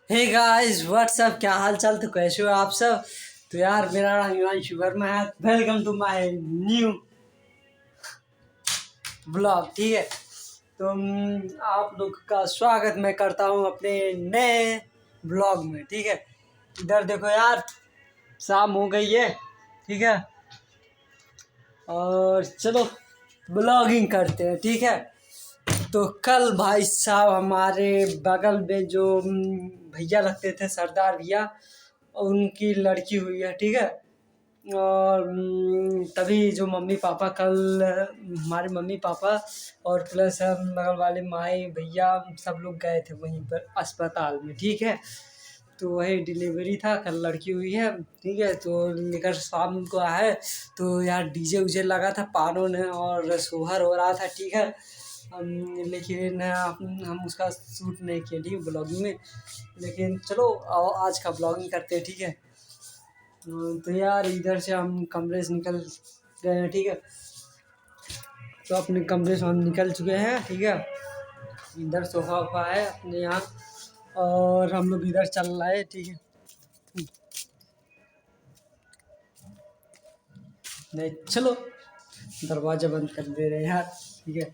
Hey guys what's up, क्या हाल चाल? तो कैसे हो आप सब? तो यार मेरा नाम हिमांशु वर्मा है। Welcome to my new blog. ठीक है, तो आप लोग का स्वागत मैं करता हूँ अपने नए ब्लॉग में। ठीक है, इधर देखो यार, शाम हो गई है। ठीक है, और चलो ब्लॉगिंग करते हैं। ठीक है, तो कल भाई साहब हमारे बगल में जो भैया लगते थे, सरदार भैया, उनकी लड़की हुई है। ठीक है, और तभी जो मम्मी पापा कल, हमारे मम्मी पापा और प्लस हम बगल वाले माई भैया सब लोग गए थे वहीं पर अस्पताल में। ठीक है, तो वही डिलीवरी था, कल लड़की हुई है। ठीक है, तो लेकर शाम को आए तो यार डीजे उजे लगा था, पानो ने और सोहर हो रहा था। ठीक है, लेकिन हम उसका शूट नहीं किए। ठीक है, ब्लॉगिंग में। लेकिन चलो आज का ब्लॉगिंग करते हैं। ठीक है, तो यार इधर से हम कमरे से निकल गए हैं। ठीक है, तो अपने कमरे से हम निकल चुके हैं। ठीक है, इधर सोफा वोफा है अपने यहाँ, और हम लोग इधर चल रहे हैं। ठीक है, नहीं चलो दरवाजा बंद कर दे रहे हैं यार। ठीक है,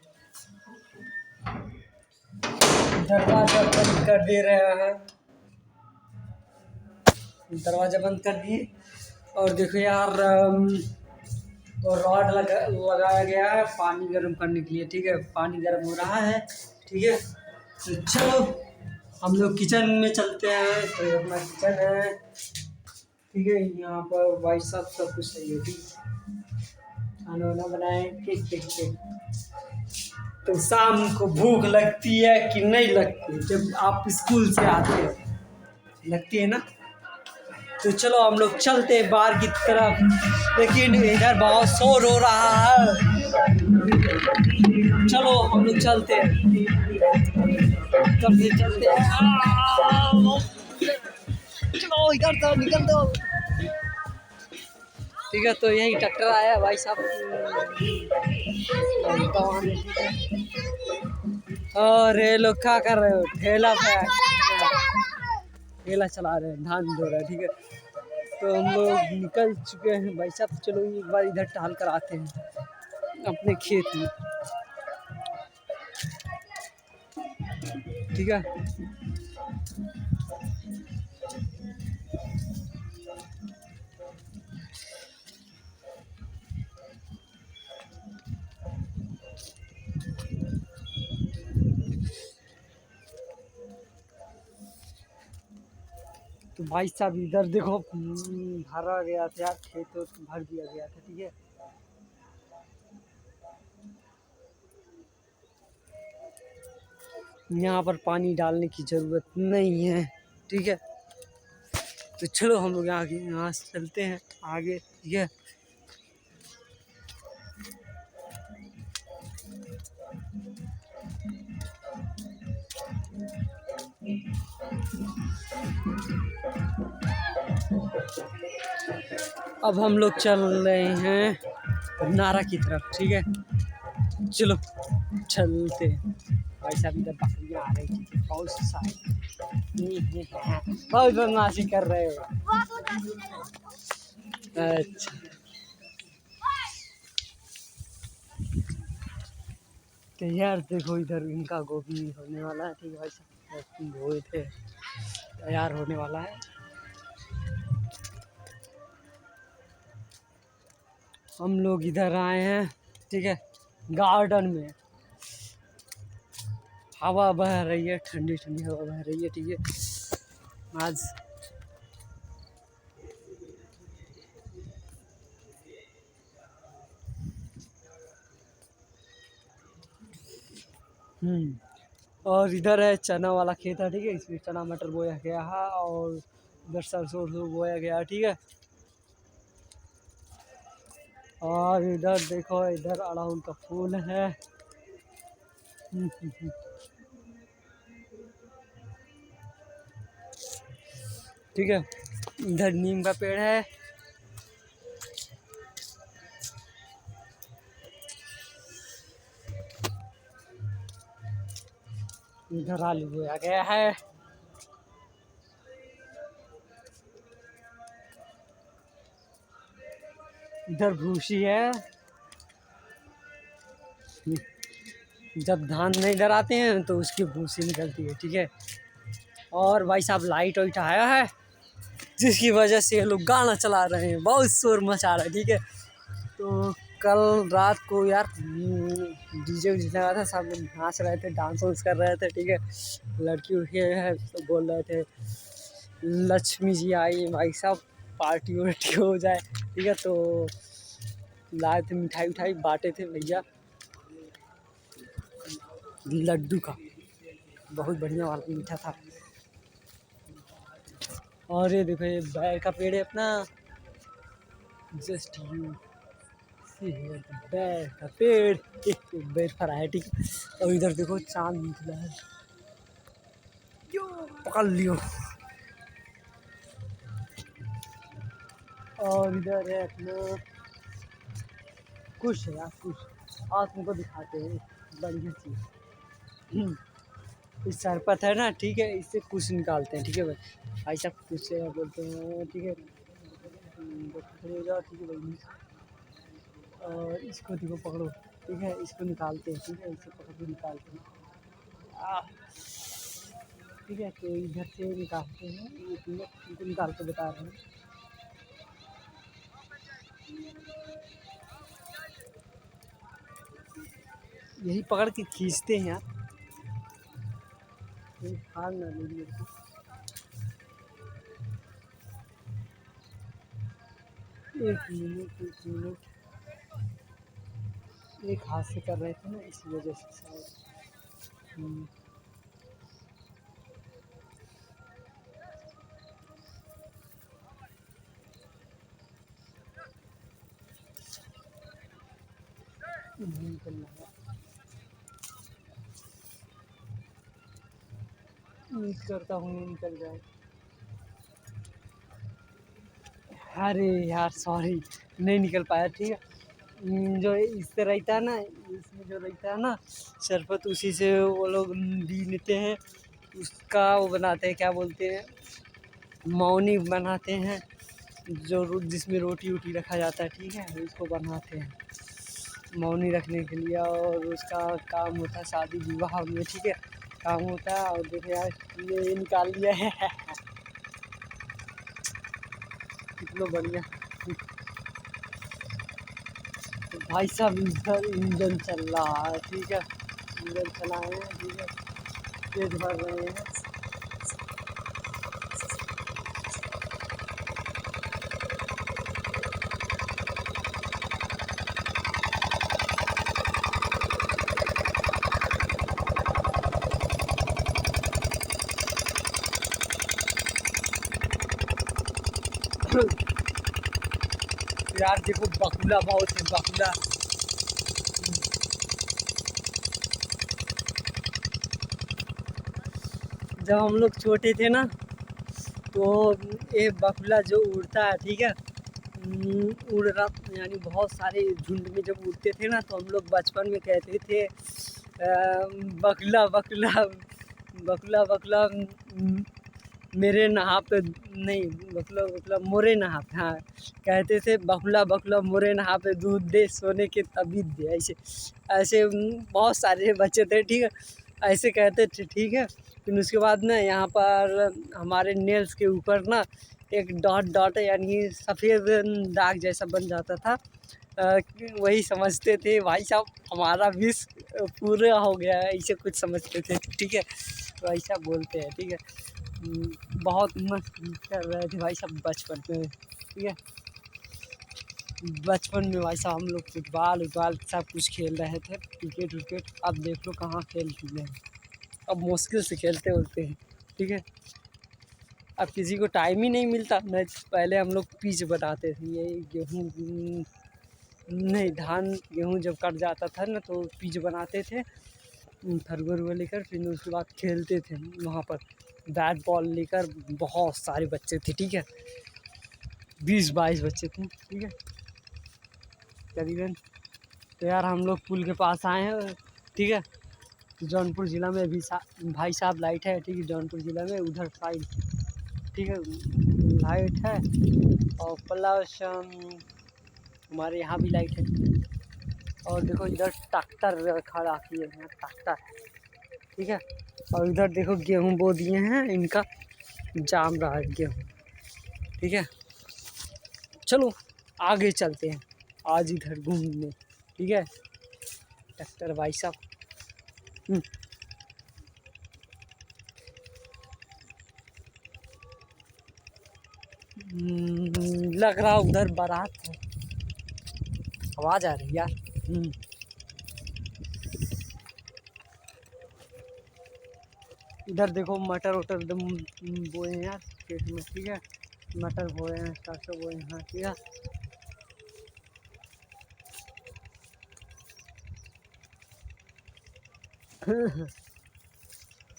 दरवाजा बंद कर दे रहे हैं, दरवाजा बंद कर दिए। और देखो यार, तो रॉड लगाया गया है पानी गर्म करने के लिए। ठीक है, पानी गर्म हो रहा है। ठीक है, तो चलो हम लोग किचन में चलते हैं। तो ये अपना किचन है। ठीक है, यहाँ पर भाई साहब सब कुछ सही है। ठीक है, खाना वाना बनाए। ठीक ठीक ठीक। तो शाम को भूख लगती है कि नहीं लगती जब आप स्कूल से आते हैं? लगती है ना। तो चलो हम लोग चलते हैं बाहर की तरफ, लेकिन इधर बहुत शोर हो रहा है। चलो हम लोग चलते हैं, तब चलते हैं। चलो इधर तो निकल दो। ठीक है, तो यही ट्रैक्टर आया भाई साहब दवाने। ठीक है, और ये लोग क्या कर रहे हो? ठेला पे ठेला चला रहे हैं, धान दो रहे हैं। ठीक है, तो हम लोग निकल चुके हैं भाई साहब। चलो एक बार इधर टहल कर आते हैं अपने खेत में। ठीक है, तो भाई साहब इधर देखो, भरा गया था यार, खेत भर दिया गया था। ठीक है, यहाँ पर पानी डालने की ज़रूरत नहीं है। ठीक है, तो चलो हम लोग यहाँ से चलते हैं आगे। ठीक है, अब हम लोग चल रहे हैं नारा की तरफ। ठीक है, चलो चलते हैं। भाई साहब इधर बकरियाँ आ रही थी बहुत सारी, बहुत बदमाशी कर रहे हो। अच्छा, तो यार देखो इधर इनका गोभी होने वाला है। ठीक है भाई साहब, बोए थे तैयार होने वाला है। हम लोग इधर आए हैं। ठीक है, गार्डन में हवा बह रही है, ठंडी ठंडी हवा बह रही है। ठीक है, आज और इधर है चना वाला खेत है। ठीक है, इसमें चना मटर बोया गया है, और इधर सरसों बोया गया है। ठीक है, और इधर देखो, इधर अड़हुल का फूल है। ठीक है, इधर नीम का पेड़ है। इधर आलू बोया गया है। इधर भूसी है। जब धान नहीं डराते हैं तो उसकी भूसी निकलती है, ठीक है। और भाई साहब लाइट वाइट आया है, जिसकी वजह से ये लोग गाना चला रहे हैं, बहुत शोर मचा रहा है, ठीक है। तो कल रात को यार डीजे लगा था, सब लोग नाच रहे थे, डांस वांस कर रहे थे, ठीक है। लड़की उड़की है तो बोल रहे थे लक्ष्मी जी आई, भाई साहब पार्टी वार्टी हो जाए, ठीक है। तो लाए थे मिठाई उठाई, बांटे थे भैया लड्डू का, बहुत बढ़िया वाला मीठा था। और ये देखो, ये बैर का पेड़ है अपना, जस्ट यू बैर का पेड़, एक बैर फरा है, ठीक है। और इधर देखो चांद निकला है, पकड़ लियो। और इधर है अपना कुछ है यार, कुछ आज तुमको दिखाते हैं बढ़िया चीज़। इस सरपत है ना, ठीक है, इससे कुछ निकालते हैं, ठीक है भाई। भाई साहब कुछ बोलते हैं, ठीक है। खड़े जाओ, ठीक है भाई। और इसको देखो पकड़ो, ठीक है, इसको निकालते हैं, ठीक है, इसे पकड़ के निकालते हैं, ठीक है। तो इधर से निकालते हैं, ये तीनों इनको निकाल के बता रहे हैं। यही पकड़ के खींचते हैं यार, हार ना ले लिए। एक मिनट, एक हाथ से कर रहे थे ना, इस वजह से शायद। निकलना है, उम्मीद करता हूँ निकल जाए। अरे यार सॉरी, नहीं निकल पाया, ठीक है। जो इससे रहता है ना, इसमें जो रहता है ना शरबत, उसी से वो लोग पी लेते हैं, उसका वो बनाते हैं, क्या बोलते हैं, मौनी बनाते हैं, जो जिसमें रोटी वोटी रखा जाता है, ठीक है, उसको बनाते हैं मौनी रखने के लिए। और उसका काम होता है शादी विवाह में, ठीक है, काम होता है। और देखो यार ये निकाल लिया है कितना बढ़िया। तो भाई साहब इधर इंजन चल रहा है, ठीक है, इंजन चलाए हैं, ठीक है, तेज भर रहे हैं। यार देखो बकुला बहुत है, बकुला। जब हम लोग छोटे थे ना, तो ये बकुला जो उड़ता है, ठीक है, उड़ रहा, यानी बहुत सारे झुंड में जब उड़ते थे ना, तो हम लोग बचपन में कहते थे बकुला बकुला बकुला बकुला मेरे नहा पे, नहीं, बकुला बकुला मोरे नहा पे, हाँ, कहते थे बकुला बकुला मोरे नहा पे, दूध दे सोने के तबीयत दे, ऐसे ऐसे बहुत सारे बच्चे थे, ठीक है, ऐसे कहते थे, ठीक है। फिर उसके बाद ना यहाँ पर हमारे नेल्स के ऊपर ना एक डॉट डॉट यानी सफ़ेद दाग जैसा बन जाता था, वही समझते थे भाई साहब हमारा विश पूरा हो गया है, ऐसे कुछ समझते थे, ठीक है। तो ऐसा बोलते हैं, ठीक है। बहुत मस्त कर रहे थे भाई साहब बचपन में, ठीक है। बचपन में भाई साहब हम लोग फुटबॉल उटबॉल सब कुछ खेल रहे थे, क्रिकेट विकेट। अब देख लो कहाँ खेल रहे हैं, अब मुश्किल से खेलते होते हैं, ठीक है। अब किसी को टाइम ही नहीं मिलता। मैं पहले हम लोग पिच बनाते थे, ये गेहूँ नहीं, धान गेहूँ जब कट जाता था ना, तो पिच बनाते थे थरगुर लेकर, फिर उसके बाद खेलते थे वहाँ पर बैट बॉल लेकर, बहुत सारे बच्चे थे, ठीक है, 20-22 बच्चे थे, ठीक है, करीबन। तो यार हम लोग पुल के पास आए हैं, ठीक है, जौनपुर ज़िला में भी भाई साहब लाइट है, ठीक है, जौनपुर ज़िला में उधर साइड, ठीक है, लाइट है। और प्लस हमारे यहाँ भी लाइट है। और देखो इधर ट्रैक्टर खड़ा किए हैं, ट्रैक्टर, ठीक है। और इधर देखो गेहूँ बो दिए हैं, इनका जाम रहा है गेहूँ, ठीक है। चलो आगे चलते हैं आज इधर घूमने, ठीक है। ट्रैक्टर भाई साहब, लग रहा उधर बारात है, आवाज़ आ रही है यार। इधर देखो मटर वटर एकदम बोए हैं यार खेत में, ठीक है। मटर बोए हैं, सरसों बोए हैं, हाँ ठीक है।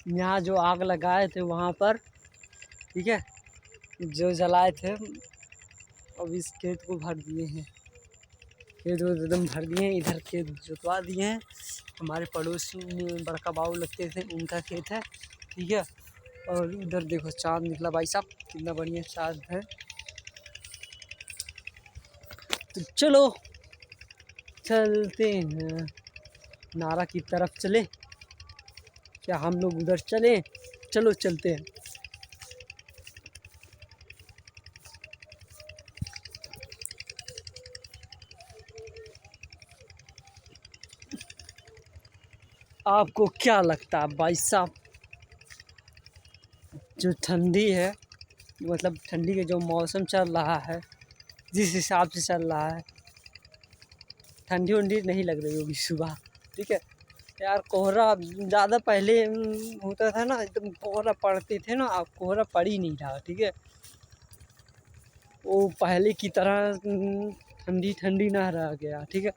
यहाँ जो आग लगाए थे वहाँ पर, ठीक है, जो जलाए थे, अब इस खेत को भर दिए हैं, खेत एकदम भर दिए हैं। इधर खेत जुतवा दिए हैं, हमारे पड़ोसी में बड़का बाबू लगते थे, उनका खेत है, ठीक है। और इधर देखो चाँद निकला भाई साहब, कितना बढ़िया चाँद है। तो चलो चलते हैं, नारा की तरफ चले, क्या हम लोग उधर चलें? चलो चलते हैं। आपको क्या लगता है भाई साहब, जो ठंडी है, मतलब ठंडी के जो मौसम चल रहा है, जिस हिसाब से चल रहा है, ठंडी वंडी नहीं लग रही होगी सुबह, ठीक है यार। कोहरा ज़्यादा पहले होता था ना, एकदम कोहरा पड़ते थे ना, अब कोहरा पड़ ही नहीं रहा, ठीक है। वो पहले की तरह ठंडी ठंडी ना रह गया, ठीक है।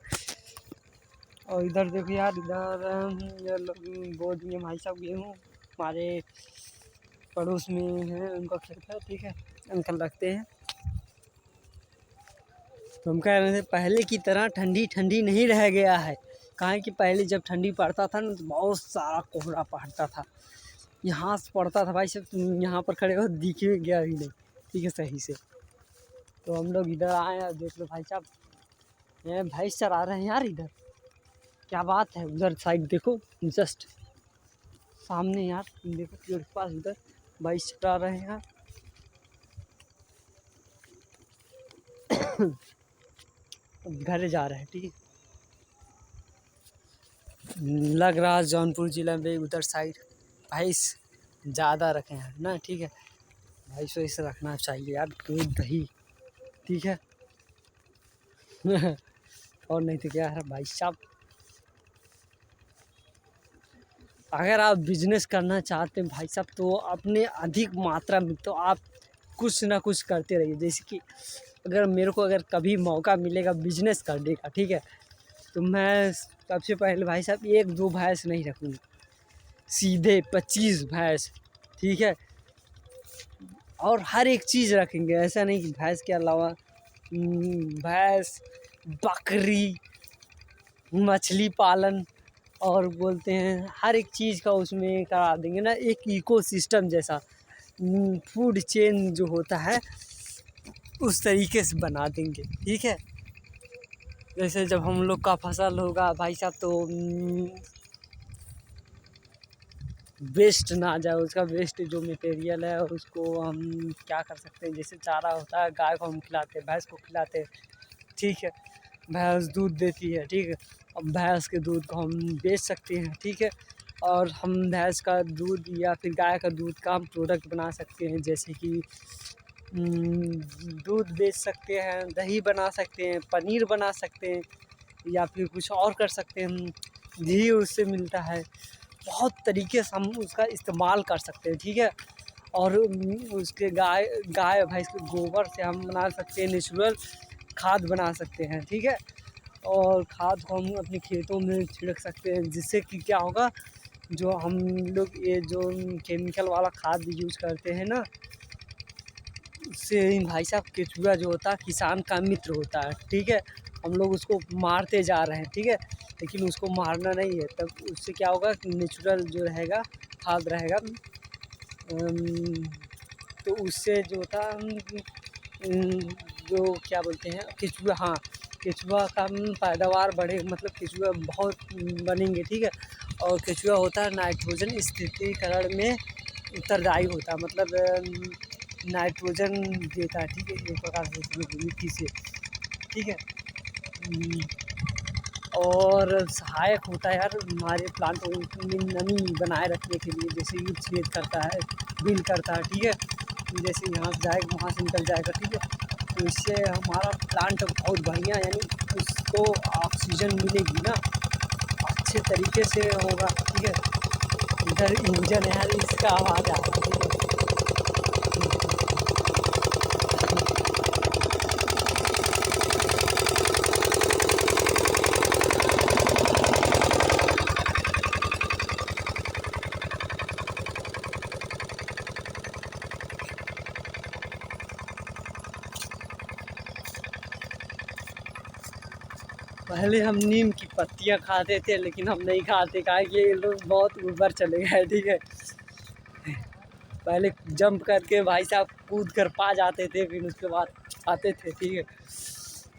और इधर देखो यार, इधर बो दिए भाई साहब गेहूँ, हमारे पड़ोस में है, उनका खेत है, ठीक है, अंकल रखते हैं। तो हम कह रहे थे पहले की तरह ठंडी ठंडी नहीं रह गया है, कहाँ कि पहले जब ठंडी पड़ता था ना तो बहुत सारा कोहरा पड़ता था, यहाँ से पड़ता था भाई साहब, यहाँ पर खड़े हो दिख गया ही नहीं, ठीक है, सही से। तो हम लोग इधर आए और देख लो भाई साहब, ये भैंस चरा रहे हैं यार इधर, क्या बात है। उधर साइड देखो, जस्ट सामने यार, देखो पेड़ के पास उधर भैंस चरा रहे हैं यार। घर जा रहे हैं, ठीक है। लग रहा है जौनपुर जिला में उधर साइड भैंस ज़्यादा रखे हैं ना, ठीक है। भैंस वैसे रखना चाहिए यार, दूध दही, ठीक है। और नहीं तो क्या है भाई साहब, अगर आप बिजनेस करना चाहते हैं भाई साहब, तो अपने अधिक मात्रा में तो आप कुछ ना कुछ करते रहिए। जैसे कि अगर मेरे को अगर कभी मौका मिलेगा बिजनेस करने का, ठीक है, तो मैं सबसे पहले भाई साहब 1-2 भैंस नहीं रखूँगा, सीधे 25 भैंस, ठीक है। और हर एक चीज़ रखेंगे, ऐसा नहीं कि भैंस के अलावा भैंस, बकरी, मछली पालन, और बोलते हैं हर एक चीज़ का उसमें करा देंगे ना, एक इकोसिस्टम जैसा, फूड चेन जो होता है उस तरीके से बना देंगे, ठीक है। जैसे जब हम लोग का फसल होगा भाई साहब, तो वेस्ट ना जाए, उसका वेस्ट जो मटेरियल है उसको हम क्या कर सकते हैं, जैसे चारा होता है, गाय को हम खिलाते हैं, भैंस को खिलाते हैं, ठीक है। भैंस दूध देती है, ठीक है। अब भैंस के दूध को हम बेच सकते हैं, ठीक है। और हम भैंस का दूध या फिर गाय का दूध का हम प्रोडक्ट बना सकते हैं, जैसे कि दूध बेच सकते हैं, दही बना सकते हैं, पनीर बना सकते हैं, या फिर कुछ और कर सकते हैं, हम घी उससे मिलता है, बहुत तरीके से हम उसका इस्तेमाल कर सकते हैं, ठीक है। और उसके गाय भैंस के गोबर से हम बना सकते हैं, नेचुरल खाद बना सकते हैं, ठीक है। और खाद को हम अपने खेतों में छिड़क सकते हैं, जिससे कि क्या होगा, जो हम लोग ये जो केमिकल वाला खाद यूज करते हैं ना, उससे भाई साहब केचुआ जो होता है किसान का मित्र होता है, ठीक है। हम लोग उसको मारते जा रहे हैं, ठीक है, लेकिन उसको मारना नहीं है। तब उससे क्या होगा, नेचुरल जो रहेगा खाद रहेगा, तो उससे जो होता जो क्या बोलते हैं केचुआ, हाँ, केचुआ का पैदावार बढ़े, मतलब केचुआ बहुत बनेंगे, ठीक है। और केचुआ होता है नाइट्रोजन स्थिरीकरण में उत्तरदायी होता है, मतलब नाइट्रोजन देता है, ठीक है, एक प्रकार से मिट्टी से, ठीक है। और सहायक होता है यार हमारे प्लांट में नमी बनाए रखने के लिए, जैसे कि छेद करता है, बिल करता है, ठीक है। जैसे यहाँ से जाएगा वहाँ से निकल जाएगा, ठीक है। तो इससे हमारा प्लांट बहुत बढ़िया, यानी उसको ऑक्सीजन मिलेगी ना, अच्छे तरीके से होगा, ठीक है। इधर इंजन है यार, इसका आवाज़ आ रहा है, ठीक है। पहले हम नीम की पत्तियाँ खाते थे, लेकिन हम नहीं खाते, काहे कि ये लोग बहुत ऊपर चले गए, ठीक है। पहले जंप करके भाई साहब कूद कर पा जाते थे, फिर उसके बाद आते थे, ठीक है।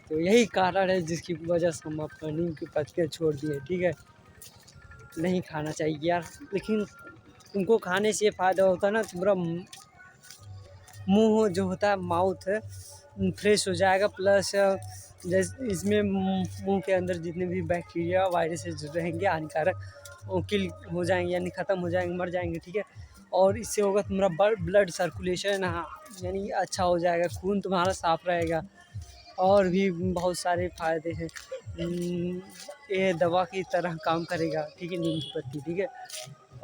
तो यही कारण है जिसकी वजह से हम अपना नीम की पत्तियाँ छोड़ दिए, ठीक है। नहीं खाना चाहिए यार, लेकिन उनको खाने से ये फ़ायदा होता है ना, तुम्हारा मुंह जो होता है, माउथ है, फ्रेश हो जाएगा, प्लस जैसे इसमें मुंह के अंदर जितने भी बैक्टीरिया वायरसेस रहेंगे हानिकारक, वो किल हो जाएंगे, यानी ख़त्म हो जाएंगे, मर जाएंगे, ठीक है। और इससे होगा तुम्हारा ब्लड सर्कुलेशन, हाँ, यानी अच्छा हो जाएगा, खून तुम्हारा साफ रहेगा। और भी बहुत सारे फ़ायदे हैं। ये दवा की तरह काम करेगा, ठीक है, नीम की पत्ती, ठीक है।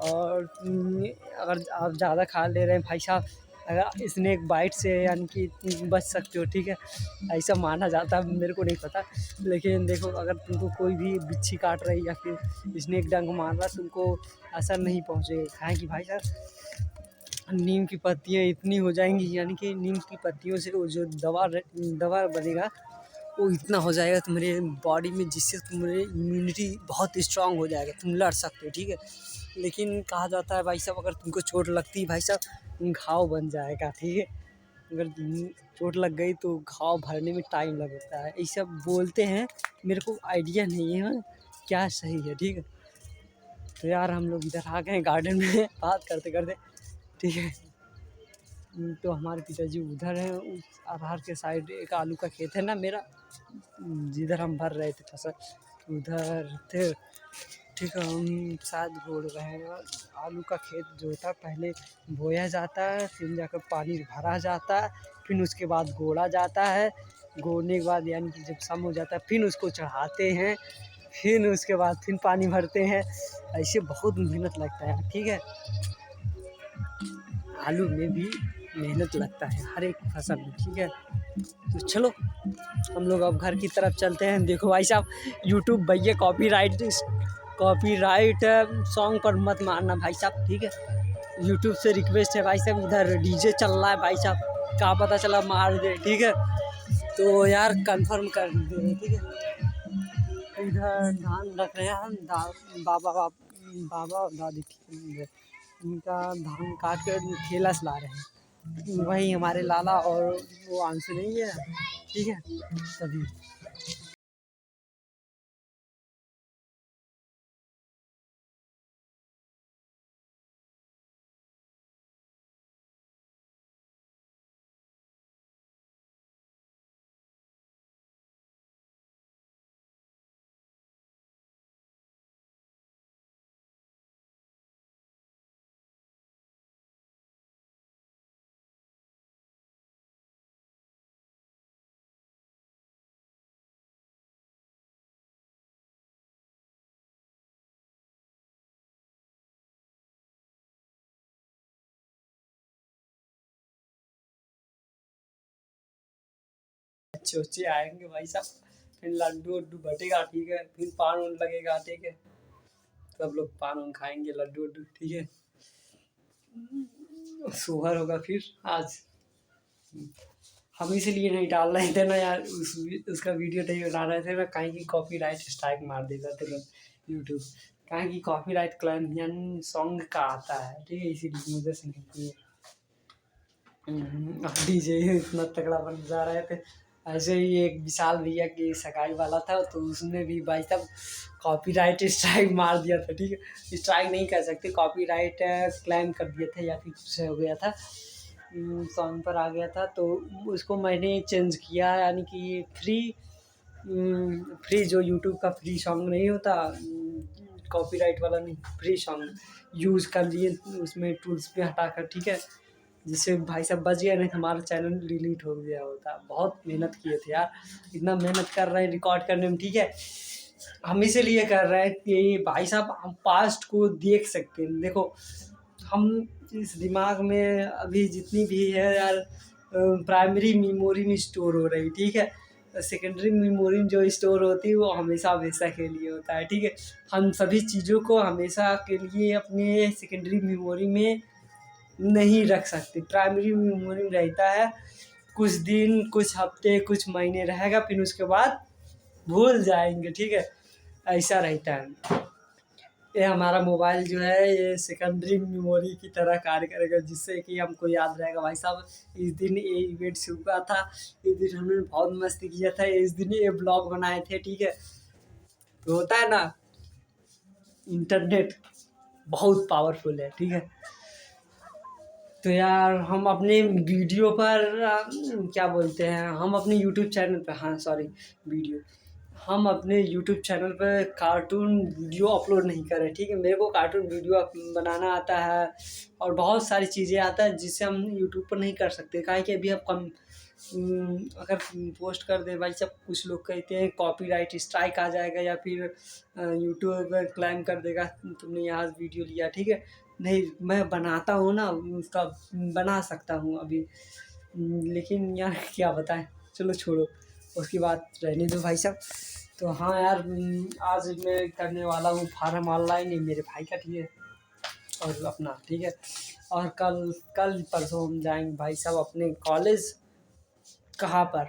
और अगर आप ज़्यादा खा ले रहे हैं भाई साहब, अगर स्नेक बाइट से यानी कि बच सकते हो, ठीक है, ऐसा माना जाता है, मेरे को नहीं पता। लेकिन देखो, अगर तुमको कोई भी बिच्छी काट रही या फिर स्नेक डंक मार रहा, तुमको असर नहीं पहुँचेगा, काहे कि भाई साहब नीम की पत्तियाँ इतनी हो जाएंगी, यानी कि नीम की पत्तियों से वो जो दवा बनेगा, वो इतना हो जाएगा तुम्हारे बॉडी में, जिससे तुम्हारी इम्यूनिटी बहुत स्ट्रांग हो जाएगा, तुम लड़ सकते हो, ठीक है। लेकिन कहा जाता है भाई साहब, अगर तुमको चोट लगती है भाई साहब, घाव बन जाएगा, ठीक है। अगर चोट लग गई तो घाव भरने में टाइम लगता है, ये सब बोलते हैं, मेरे को आइडिया नहीं है क्या सही है, ठीक है। तो यार हम लोग इधर आ गए गार्डन में बात करते करते, ठीक है। तो हमारे पिताजी उधर हैं, उस आधार के साइड एक आलू का खेत है ना मेरा, जिधर हम भर रहे थे फसल, उधर थे, ठीक है। हम शायद बोल रहे हैं, आलू का खेत जो था पहले बोया जाता है, फिर जाकर पानी भरा जाता है, फिर उसके बाद गोड़ा जाता है, गोड़ने के बाद यानी कि जब सम हो जाता है, फिर उसको चढ़ाते हैं, फिर उसके बाद फिर पानी भरते हैं। ऐसे बहुत मेहनत लगता है, ठीक है। आलू में भी मेहनत लगता है, हर एक फसल में, ठीक है। तो चलो हम लोग अब घर की तरफ चलते हैं। देखो भाई साहब, यूट्यूब भैया कॉपीराइट सॉन्ग पर मत मारना भाई साहब, ठीक है। यूट्यूब से रिक्वेस्ट है भाई साहब, इधर डीजे चल रहा है भाई साहब, क्या पता चला मार दे, ठीक है। तो यार कंफर्म कर दे, ठीक है। इधर धान रख रहे हैं हम, बाबा और दादी, उनका धान काट कर ठेला से ला रहे हैं, वही हमारे लाला और वो आंसू नहीं है, ठीक है, तभी। बच्चे बच्चे आएंगे भाई साहब, फिर लड्डू उड्डू बटेगा, ठीक है, फिर पान उन लगेगा, ठीक है। सब लोग पान उन खाएंगे, लड्डू उड्डू, ठीक है। सोहर होगा फिर आज। हम इसीलिए नहीं डाल रहे थे ना यार, उसका वीडियो नहीं बना रहे थे ना, कहीं की कॉपीराइट स्ट्राइक मार देता था यूट्यूब, कहीं की कॉपीराइट क्लेम यानी सॉन्ग का आता है, ठीक है, इसीलिए मुझे से नहीं किए। डीजे इतना तगड़ा बन जा रहे थे, ऐसे ही एक विशाल भैया की सगाई वाला था, तो उसने भी भाई साहब कॉपीराइट स्ट्राइक मार दिया था। ठीक है, स्ट्राइक नहीं कह सकते, कॉपीराइट क्लेम कर दिए थे या फिर कुछ हो गया था, सॉन्ग पर आ गया था। तो उसको मैंने चेंज किया, यानी कि फ्री जो यूट्यूब का फ्री सॉन्ग नहीं होता, कॉपीराइट वाला नहीं, फ्री सॉन्ग यूज़ कर लिए उसमें टूल्स पे हटाकर। ठीक है, जिससे भाई साहब बच गया, नहीं तो हमारा चैनल डिलीट हो गया होता। बहुत मेहनत किए थे यार, इतना मेहनत कर रहे हैं रिकॉर्ड करने में। ठीक है, हम इसीलिए कर रहे हैं कि भाई साहब हम पास्ट को देख सकते हैं। देखो, हम इस दिमाग में अभी जितनी भी है यार, प्राइमरी मेमोरी में स्टोर हो रही। ठीक है, सेकेंडरी मेमोरी में जो स्टोर होती है वो हमेशा हमेशा के लिए होता है। ठीक है, हम सभी चीज़ों को हमेशा के लिए अपने सेकेंडरी मेमोरी में नहीं रख सकते। प्राइमरी मेमोरी में रहता है, कुछ दिन, कुछ हफ्ते, कुछ महीने रहेगा, फिर उसके बाद भूल जाएंगे। ठीक है, ऐसा रहता है। ये हमारा मोबाइल जो है ये सेकेंडरी मेमोरी की तरह कार्य करेगा, जिससे कि हमको याद रहेगा भाई साहब इस दिन ये इवेंट्स हुआ था, इस दिन हमने बहुत मस्ती किया था, इस दिन ये ब्लॉग बनाए थे। ठीक है, तो होता है ना, इंटरनेट बहुत पावरफुल है। ठीक है, तो यार हम अपने वीडियो पर क्या बोलते हैं, हम अपने यूट्यूब चैनल पर, हाँ सॉरी, वीडियो, हम अपने यूट्यूब चैनल पर कार्टून वीडियो अपलोड नहीं करें। ठीक है, मेरे को कार्टून वीडियो बनाना आता है और बहुत सारी चीज़ें आता है जिससे हम यूट्यूब पर नहीं कर सकते। काहे कि अभी आप अगर पोस्ट कर दे भाई सब, कुछ लोग कहते हैं कॉपीराइट स्ट्राइक आ जाएगा या फिर यूट्यूब क्लेम कर देगा तुमने यहाँ वीडियो लिया। ठीक है, नहीं, मैं बनाता हूँ ना, उसका बना सकता हूँ अभी, लेकिन यार क्या बताएं, चलो छोड़ो, उसकी बात रहने दो भाई साहब। तो हाँ यार, आज मैं करने वाला हूँ फार्म ऑनलाइन ही, मेरे भाई का। ठीक है, और अपना। ठीक है, और कल कल परसों हम जाएंगे भाई साहब अपने कॉलेज। कहाँ पर?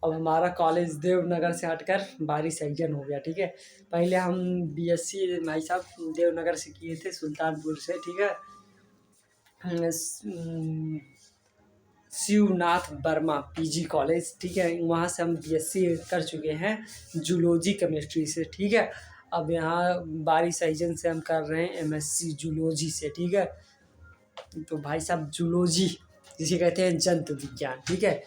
अब हमारा कॉलेज देवनगर से हटकर बारी सेक्शन हो गया। ठीक है, पहले हम बीएससी भाई साहब देवनगर से किए थे, सुल्तानपुर से। ठीक है, शिवनाथ वर्मा पीजी कॉलेज। ठीक है, वहाँ से हम बीएससी कर चुके हैं जूलॉजी केमिस्ट्री से। ठीक है, अब यहाँ बारी सेक्शन से हम कर रहे हैं एमएससी जूलॉजी से। ठीक है, तो भाई साहब जूलॉजी जिसे कहते हैं जंतु विज्ञान। ठीक है,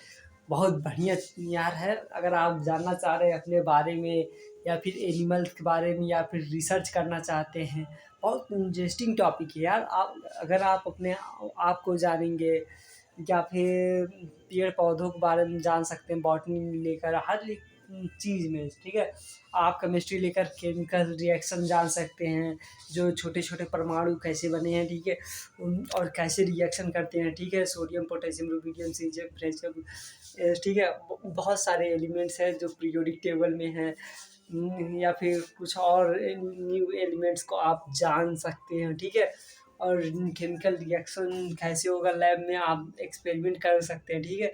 बहुत बढ़िया यार है। अगर आप जानना चाह रहे हैं अपने बारे में या फिर एनिमल्स के बारे में या फिर रिसर्च करना चाहते हैं, बहुत इंटरेस्टिंग टॉपिक है यार। आप अगर आप अपने आप को जानेंगे या फिर पेड़ पौधों के बारे में जान सकते हैं, बॉटनी लेकर हर एक चीज़ में। ठीक है, आप केमिस्ट्री लेकर केमिकल रिएक्शन जान सकते हैं, जो छोटे छोटे परमाणु कैसे बने हैं। ठीक है, और कैसे रिएक्शन करते हैं। ठीक है, sodium potassium rubidium caesium francium. ठीक है, बहुत सारे एलिमेंट्स हैं जो पीरियोडिक टेबल में हैं, या फिर कुछ और न्यू एलिमेंट्स को आप जान सकते हैं। ठीक है, और केमिकल रिएक्शन कैसे होगा लैब में आप एक्सपेरिमेंट कर सकते हैं। ठीक है,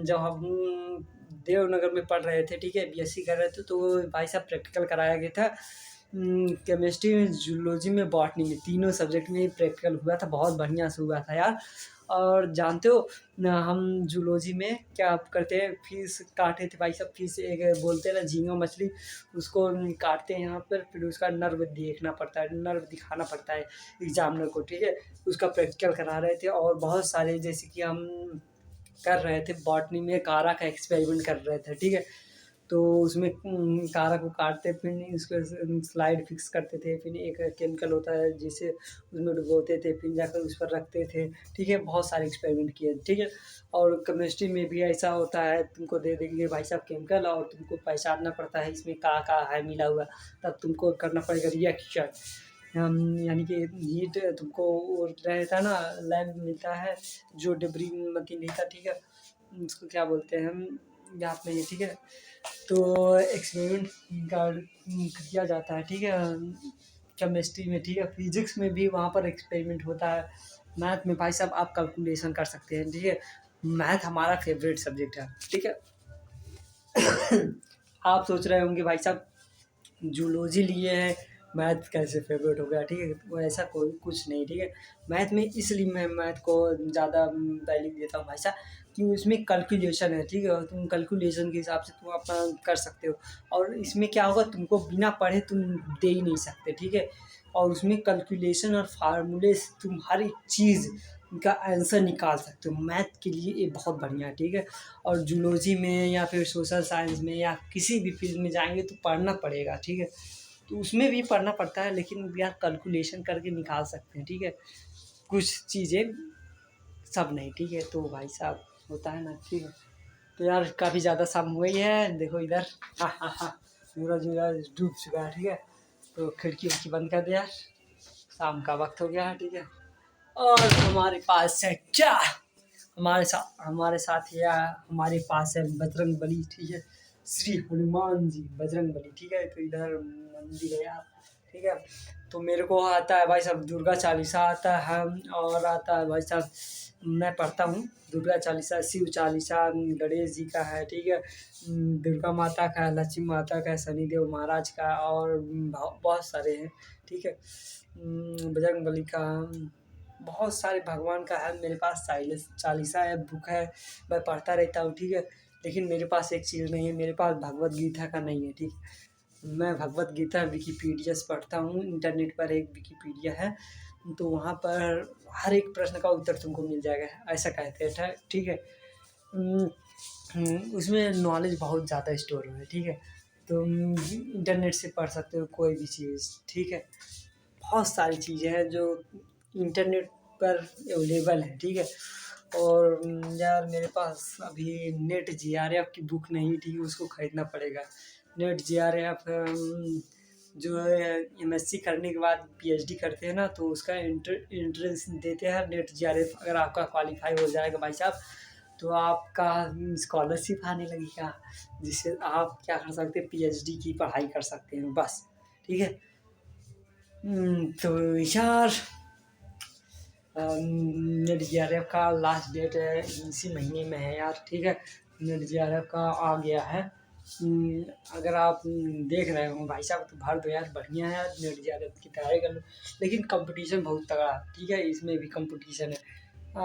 जब हम देवनगर में पढ़ रहे थे, ठीक है, बीएससी कर रहे थे, तो भाई साहब प्रैक्टिकल कराया गया था। केमिस्ट्री में, जूलॉजी में, बॉटनी में, तीनों सब्जेक्ट में प्रैक्टिकल हुआ था, बहुत बढ़िया से हुआ था यार। और जानते हो हम जूलॉजी में क्या करते हैं, फिश काटे थे भाई साहब। फिश एक बोलते हैं ना, झींगा मछली, उसको काटते हैं यहाँ पर, फिर उसका नर्व देखना पड़ता है, नर्व दिखाना पड़ता है एग्जामिनर को। ठीक है, उसका प्रैक्टिकल करा रहे थे, और बहुत सारे जैसे कि हम कर रहे थे बॉटनी में कारा का एक्सपेरिमेंट कर रहे थे। ठीक है, तो उसमें कारा को काटते, फिर उसको स्लाइड फिक्स करते थे, फिर एक केमिकल होता है जिसे उसमें डुबोते थे, फिर जाकर उस पर रखते थे। ठीक है, बहुत सारे एक्सपेरिमेंट किए। ठीक है, और केमिस्ट्री में भी ऐसा होता है, तुमको दे देंगे भाई साहब केमिकल, और तुमको पहचानना पड़ता है इसमें का है मिला हुआ, तब तुमको करना पड़ेगा रिएक्शन। यानी कि हीट तुमको वो रहता है ना, लैब मिलता है जो डिब्री मती नहीं था। ठीक है, उसको क्या बोलते हैं हम, याद नहीं है। ठीक है, तो एक्सपेरिमेंट किया जाता है। ठीक है, केमिस्ट्री में। ठीक है, फिजिक्स में भी वहाँ पर एक्सपेरिमेंट होता है। मैथ में भाई साहब आप कैलकुलेशन कर सकते हैं। ठीक है, मैथ हमारा फेवरेट सब्जेक्ट है। ठीक है, आप सोच रहे होंगे भाई साहब जूलॉजी लिए हैं, मैथ कैसे फेवरेट हो गया, ठीक है। वो ऐसा कोई कुछ नहीं, ठीक है। मैथ में इसलिए मैं मैथ को ज़्यादा वैल्यू देता हूँ भाई साहब, कि उसमें कैलकुलेशन है, ठीक है। और तुम कैलकुलेशन के हिसाब से तुम अपना कर सकते हो। और इसमें क्या होगा, तुमको बिना पढ़े तुम दे ही नहीं सकते, ठीक है। और उसमें कैलकुलेशन और फार्मूले से तुम हर एक चीज़ का आंसर निकाल सकते हो। मैथ के लिए ये बहुत बढ़िया है, ठीक है। और जूलॉजी में या फिर सोशल साइंस में या किसी भी फील्ड में जाएंगे तो पढ़ना पड़ेगा, ठीक है। तो उसमें भी पढ़ना पड़ता है, लेकिन यार कैलकुलेशन करके निकाल सकते हैं, ठीक है। कुछ चीज़ें, सब नहीं, ठीक है। तो भाई साहब होता है ना, ठीक है। तो यार काफ़ी ज़्यादा शाम हो गई है, देखो इधर, हाँ हाँ हाँ, सूरज उधर डूब चुका है, ठीक है। तो खिड़की उड़की बंद कर दे यार, शाम का वक्त हो गया है, ठीक है। और हमारे पास है क्या, हमारे साथ या हमारे पास है बजरंग बली, ठीक है। श्री हनुमान जी बजरंग बली, ठीक है। तो इधर मंदिर है यार, ठीक है। तो मेरे को आता है भाई साहब दुर्गा चालीसा आता है, और आता है भाई साहब, मैं पढ़ता हूँ दुर्गा चालीसा, शिव चालीसा, गणेश जी का है, ठीक है। दुर्गा माता का, लक्ष्मी माता का, शनिदेव महाराज का, और बहुत सारे हैं, ठीक है। बजरंग बली का, बहुत सारे भगवान का है मेरे पास। चालीसा है, बुक है, मैं पढ़ता रहता हूँ, ठीक है। लेकिन मेरे पास एक चीज़ नहीं है, मेरे पास भगवत गीता का नहीं है, ठीक है। मैं भगवत गीता विकीपीडिया से पढ़ता हूँ, इंटरनेट पर एक विकीपीडिया है, तो वहाँ पर हर एक प्रश्न का उत्तर तुमको मिल जाएगा, ऐसा कहते हैं, ठीक है। उसमें नॉलेज बहुत ज़्यादा स्टोर है, ठीक है। तुम इंटरनेट से पढ़ सकते हो कोई भी चीज़, ठीक है। बहुत सारी चीज़ें हैं जो इंटरनेट पर अवेलेबल है, ठीक है। और यार मेरे पास अभी नेट जीआरएफ की बुक नहीं, ठीक है, उसको खरीदना पड़ेगा। नेट जीआरएफ जो है एमएससी करने के बाद पीएचडी करते हैं ना, तो उसका एंट्रेंस देते हैं नेट जीआरएफ। अगर आपका क्वालिफाई हो जाएगा भाई साहब, तो आपका स्कॉलरशिप आने लगेगा, जिससे आप क्या कर सकते हैं, पीएचडी की पढ़ाई कर सकते हैं बस, ठीक है। तो यार नेट जीआरएफ का लास्ट डेट है इसी महीने में है यार, ठीक है। नेट जीआरएफ का आ गया है। अगर आप देख रहे हो भाई साहब तो भर दो यार, बढ़िया है, नेट जीआरएफ की तैयारी कर लो। लेकिन कंपटीशन बहुत तगड़ा है, ठीक है, इसमें भी कंपटीशन है।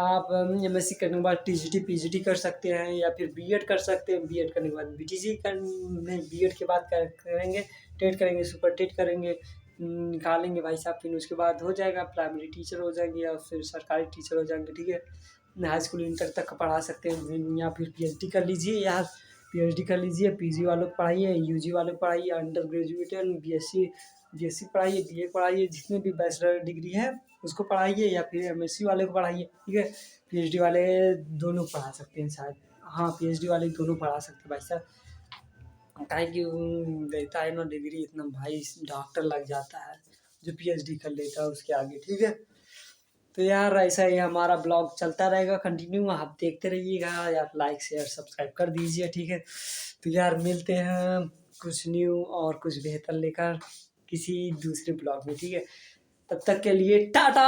आप एमएससी करने के बाद टीजीटी पीजीटी कर सकते हैं, या फिर बीएड कर सकते हैं। बीएड करने के बाद बीटीसी नहीं, बीएड के बाद करेंगे, टेट करेंगे, सुपर टेट करेंगे, निकालेंगे भाई साहब। फिर उसके बाद हो जाएगा, प्राइमरी टीचर हो जाएंगे या फिर सरकारी टीचर हो जाएंगे, ठीक है। हाई स्कूल इंटर तक पढ़ा सकते हैं, या फिर पीएचडी कर लीजिए, या पीएचडी कर लीजिए, पीजी वालों को पढ़ाइए, यूजी वालों को पढ़ाइए, अंडर ग्रेजुएट बीएससी पढ़ाइए, बीए पढ़ाइए, जितने भी बैचलर डिग्री है उसको पढ़ाइए, या फिर एमएससी वाले को पढ़ाइए, ठीक है। पीएचडी वाले दोनों पढ़ा सकते हैं शायद, हाँ पीएचडी वाले दोनों पढ़ा सकते हैं भाई साहब। काहे कि देता है ना डिग्री इतना, भाई डॉक्टर लग जाता है जो पीएचडी कर लेता है उसके आगे, ठीक है। तो यार ऐसा ही हमारा ब्लॉग चलता रहेगा कंटिन्यू, आप देखते रहिएगा यार, लाइक शेयर सब्सक्राइब कर दीजिए, ठीक है। तो यार मिलते हैं कुछ न्यू और कुछ बेहतर लेकर किसी दूसरे ब्लॉग में, ठीक है। तब तक के लिए टाटा।